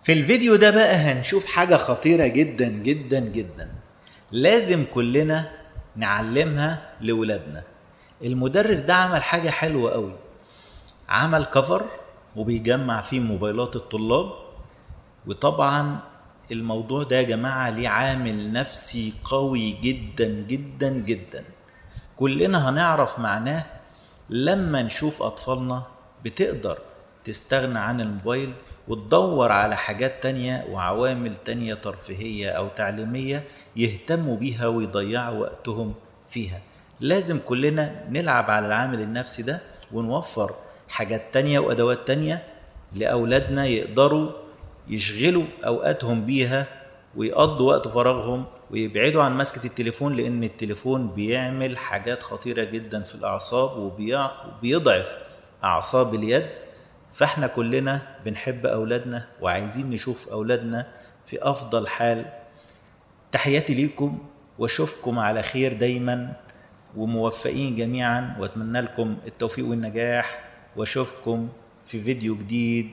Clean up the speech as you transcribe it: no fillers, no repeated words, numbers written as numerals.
في الفيديو ده بقى هنشوف حاجة خطيرة جدا جدا جدا، لازم كلنا نعلمها لولادنا. المدرس ده عمل حاجة حلوة قوي، عمل كفر وبيجمع فيه موبايلات الطلاب. وطبعا الموضوع ده يا جماعة ليه عامل نفسي قوي جدا جدا جدا، كلنا هنعرف معناه لما نشوف أطفالنا بتقدر تستغنى عن الموبايل وتدور على حاجات تانية وعوامل تانية ترفيهية أو تعليمية يهتموا بيها ويضيعوا وقتهم فيها. لازم كلنا نلعب على العامل النفسي ده ونوفر حاجات تانية وأدوات تانية لأولادنا يقدروا يشغلوا أوقاتهم بيها ويقضوا وقت فراغهم ويبعدوا عن مسكة التليفون، لأن التليفون بيعمل حاجات خطيرة جدا في الأعصاب وبيضعف أعصاب اليد. فاحنا كلنا بنحب أولادنا وعايزين نشوف أولادنا في أفضل حال. تحياتي ليكم واشوفكم على خير دايما وموفقين جميعا، واتمنى لكم التوفيق والنجاح، واشوفكم في فيديو جديد